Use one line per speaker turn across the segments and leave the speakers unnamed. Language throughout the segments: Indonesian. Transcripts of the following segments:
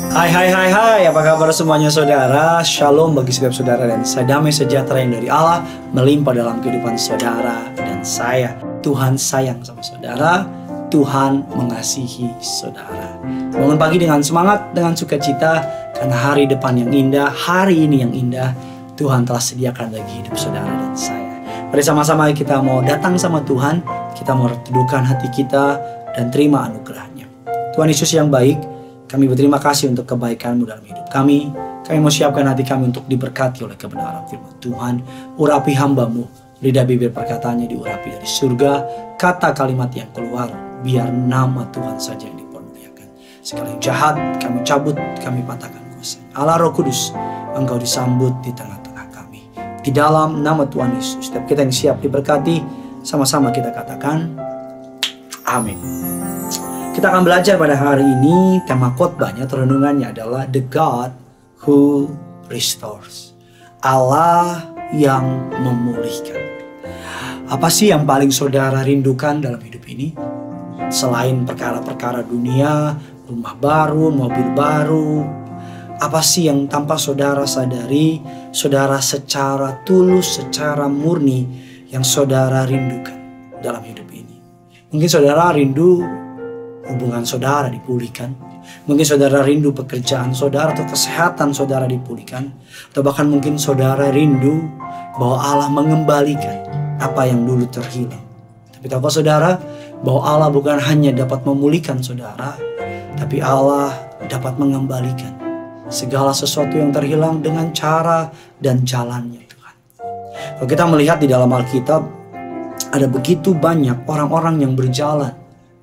Hai, apa kabar semuanya saudara? Shalom bagi setiap saudara dan damai sejahtera yang dari Allah melimpah dalam kehidupan saudara dan saya. Tuhan sayang sama saudara, Tuhan mengasihi saudara. Bangun pagi dengan semangat, dengan sukacita, karena hari depan yang indah, hari ini yang indah, Tuhan telah sediakan bagi hidup saudara dan saya. Mari sama-sama kita mau datang sama Tuhan, kita mau teduhkan hati kita dan terima anugerahnya. Tuhan Yesus yang baik, kami berterima kasih untuk kebaikan-Mu dalam hidup kami. Kami mau siapkan hati kami untuk diberkati oleh kebenaran firman Tuhan. Urapi hamba-Mu, lidah bibir perkataannya diurapi dari surga. Kata kalimat yang keluar, biar nama Tuhan saja yang dipermuliakan. Segala yang jahat kami cabut, kami patahkan kuasa. Allah Roh Kudus, Engkau disambut di tengah-tengah kami. Di dalam nama Tuhan Yesus, setiap kita yang siap diberkati, sama-sama kita katakan, amin. Kita akan belajar pada hari ini, tema khotbahnya, renungannya adalah The God Who Restores. Allah yang memulihkan. Apa sih yang paling saudara rindukan dalam hidup ini? Selain perkara-perkara dunia, rumah baru, mobil baru, apa sih yang tanpa saudara sadari, saudara secara tulus, secara murni, yang saudara rindukan dalam hidup ini? Mungkin saudara rindu hubungan saudara dipulihkan. Mungkin saudara rindu pekerjaan saudara atau kesehatan saudara dipulihkan. Atau bahkan mungkin saudara rindu bahwa Allah mengembalikan apa yang dulu terhilang. Tapi tahukah saudara bahwa Allah bukan hanya dapat memulihkan saudara, tapi Allah dapat mengembalikan segala sesuatu yang terhilang dengan cara dan jalannya Tuhan. Kalau kita melihat di dalam Alkitab, ada begitu banyak orang-orang yang berjalan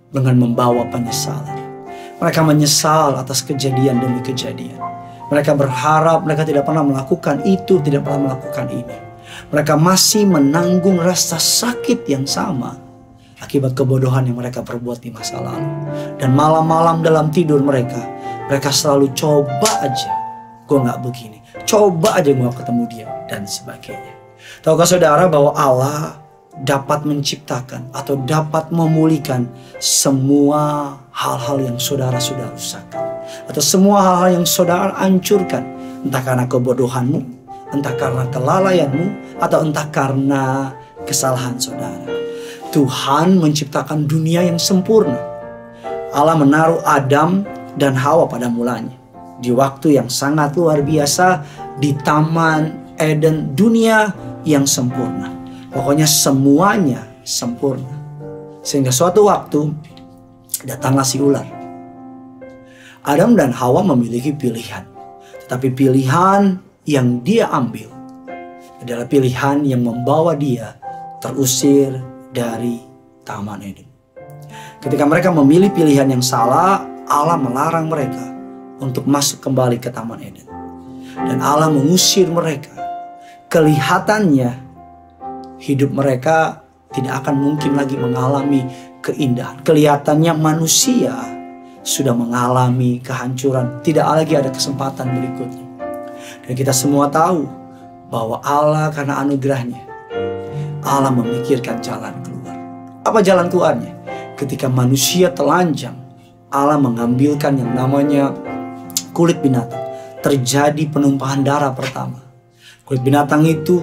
dengan membawa penyesalan. Mereka menyesal atas kejadian demi kejadian. Mereka berharap mereka tidak pernah melakukan itu, tidak pernah melakukan ini. Mereka masih menanggung rasa sakit yang sama akibat kebodohan yang mereka perbuat di masa lalu. Dan malam-malam dalam tidur mereka selalu coba aja gue gak begini, coba aja gue ketemu dia, dan sebagainya. Tahukah saudara bahwa Allah dapat menciptakan atau dapat memulihkan semua hal-hal yang saudara sudah rusakkan, atau semua hal-hal yang saudara hancurkan, entah karena kebodohanmu, entah karena kelalaianmu, atau entah karena kesalahan saudara. Tuhan menciptakan dunia yang sempurna. Allah menaruh Adam dan Hawa pada mulanya di waktu yang sangat luar biasa di Taman Eden, dunia yang sempurna. Pokoknya semuanya sempurna. Sehingga suatu waktu datanglah si ular. Adam dan Hawa memiliki pilihan. Tetapi pilihan yang dia ambil adalah pilihan yang membawa dia terusir dari Taman Eden. Ketika mereka memilih pilihan yang salah, Allah melarang mereka untuk masuk kembali ke Taman Eden. Dan Allah mengusir mereka. Kelihatannya hidup mereka tidak akan mungkin lagi mengalami keindahan. Kelihatannya manusia sudah mengalami kehancuran. Tidak lagi ada kesempatan berikutnya. Dan kita semua tahu bahwa Allah karena anugerahnya, Allah memikirkan jalan keluar. Apa jalan keluarnya? Ketika manusia telanjang, Allah mengambilkan yang namanya kulit binatang. Terjadi penumpahan darah pertama. Kulit binatang itu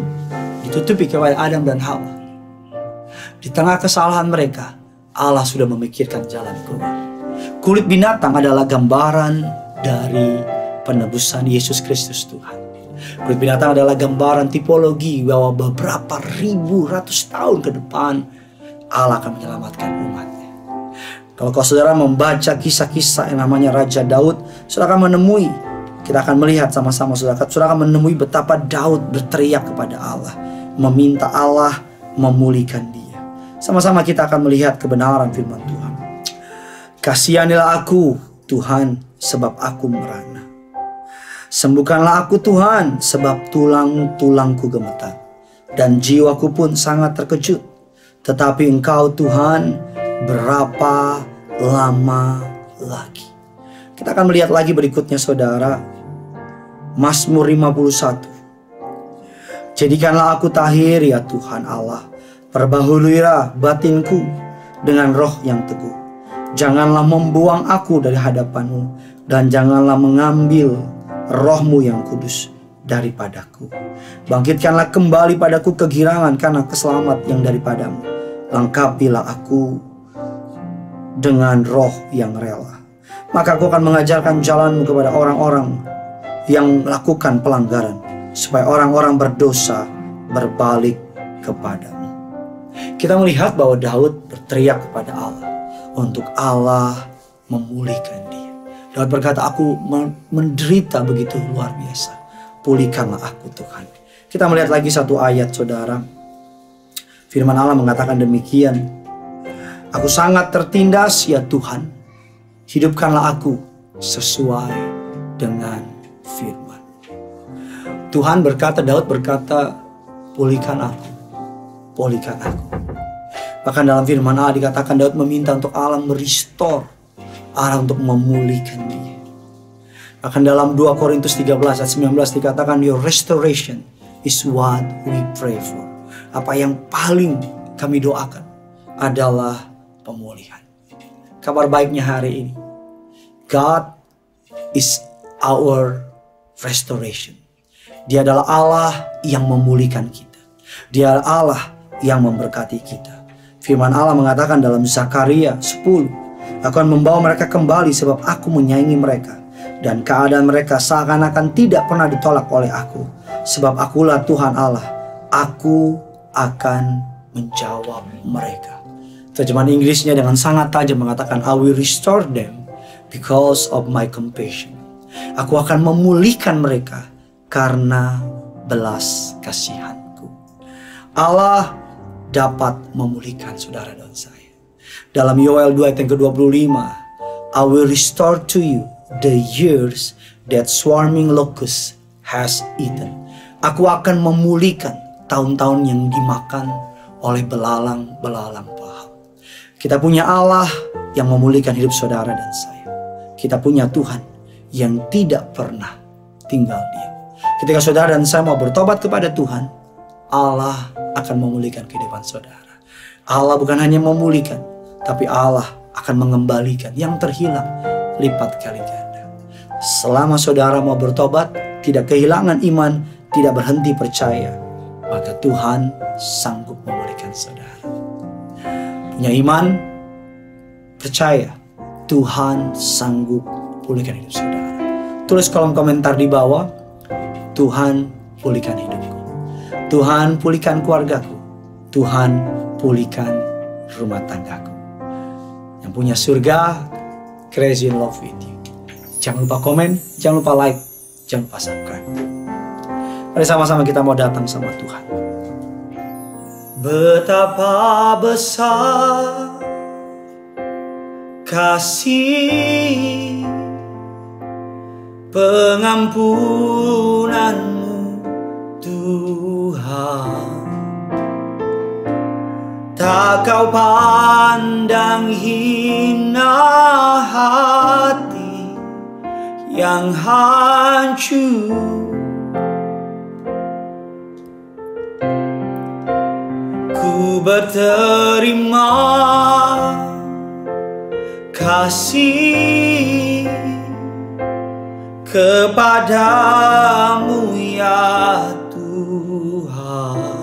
ditutupi kepada Adam dan Hawa. Di tengah kesalahan mereka, Allah sudah memikirkan jalan keluar. Kulit binatang adalah gambaran dari penebusan Yesus Kristus Tuhan. Kulit binatang adalah gambaran tipologi bahwa beberapa ratus tahun ke depan Allah akan menyelamatkan umatnya. Kalau saudara membaca kisah-kisah yang namanya Raja Daud, saudara akan menemui, kita akan melihat sama-sama saudara akan menemui betapa Daud berteriak kepada Allah, meminta Allah memulihkan dia. Sama-sama kita akan melihat kebenaran firman Tuhan. Kasihanilah aku Tuhan, sebab aku merana. Sembuhkanlah aku Tuhan, sebab tulang-tulangku gemetar, dan jiwaku pun sangat terkejut. Tetapi Engkau Tuhan, berapa lama lagi? Kita akan melihat lagi berikutnya saudara, Mazmur 51. Jadikanlah aku tahir ya Tuhan Allah, perbaharuilah batinku dengan roh yang teguh. Janganlah membuang aku dari hadapan-Mu, dan janganlah mengambil Roh-Mu yang kudus daripadaku. Bangkitkanlah kembali padaku kegirangan karena keselamat yang daripada-Mu. Lengkapilah aku dengan roh yang rela. Maka aku akan mengajarkan jalan-Mu kepada orang-orang yang melakukan pelanggaran, supaya orang-orang berdosa berbalik kepadamu. Kita melihat bahwa Daud berteriak kepada Allah untuk Allah memulihkan dia. Daud berkata, aku menderita begitu luar biasa. Pulihkanlah aku Tuhan. Kita melihat lagi satu ayat saudara. Firman Allah mengatakan demikian. Aku sangat tertindas ya Tuhan. Hidupkanlah aku sesuai dengan firman. Tuhan berkata, Daud berkata, pulihkan aku. Pulihkan aku. Bahkan dalam firman Allah dikatakan Daud meminta untuk Allah merestore, Allah untuk memulihkan dia. Bahkan dalam 2 Korintus 13 ayat 19 dikatakan your restoration is what we pray for. Apa yang paling kami doakan adalah pemulihan. Kabar baiknya hari ini, God is our restoration. Dia adalah Allah yang memulihkan kita. Dia adalah Allah yang memberkati kita. Firman Allah mengatakan dalam Zakaria 10, aku akan membawa mereka kembali sebab aku menyayangi mereka, dan keadaan mereka seakan-akan tidak pernah ditolak oleh aku, sebab akulah Tuhan Allah, aku akan menjawab mereka. Terjemahan Inggrisnya dengan sangat tajam mengatakan, I will restore them because of my compassion. Aku akan memulihkan mereka karena belas kasihanku. Allah dapat memulihkan saudara dan saya. Dalam Yoel 2 ayat yang ke-25, I will restore to you the years that swarming locust has eaten. Aku akan memulihkan tahun-tahun yang dimakan oleh belalang-belalang paham. Kita punya Allah yang memulihkan hidup saudara dan saya. Kita punya Tuhan yang tidak pernah tinggal diam. Ketika saudara dan saya mau bertobat kepada Tuhan, Allah akan memulihkan kehidupan saudara. Allah bukan hanya memulihkan, tapi Allah akan mengembalikan yang terhilang lipat kali ganda. Selama saudara mau bertobat, tidak kehilangan iman, tidak berhenti percaya, maka Tuhan sanggup memulihkan saudara. Punya iman, percaya, Tuhan sanggup pulihkan hidup saudara. Tulis kolom komentar di bawah, Tuhan pulihkan hidupku. Tuhan pulihkan keluargaku. Tuhan pulihkan rumah tanggaku. Yang punya surga, crazy in love with you. Jangan lupa komen, jangan lupa like, jangan lupa subscribe. Mari sama-sama kita mau datang sama Tuhan. Betapa besar kasih pengampunanmu Tuhan, tak kau pandang hina hati yang hancur. Ku berterima kasih kepadamu ya Tuhan.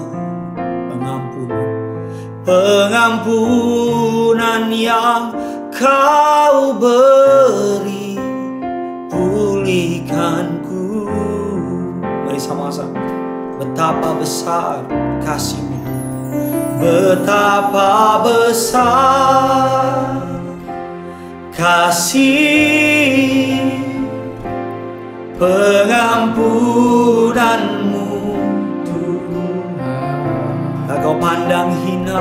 Pengampunan yang kau beri, pulihkanku. Mari sama-sama. Betapa besar kasih-Mu, betapa besar kasih pengampunanmu Tuhan. Tak kau pandang hina,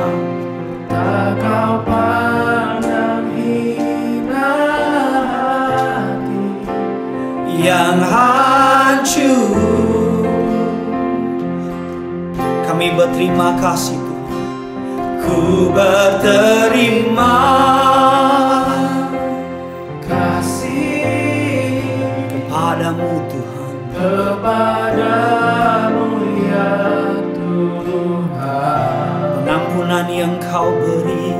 tak kau pandang hina hati yang hancur. Kami berterima kasih Tuhan. Ku berterima kepadamu Tuhan, kepadamu ya Tuhan. Pengampunan yang kau beri,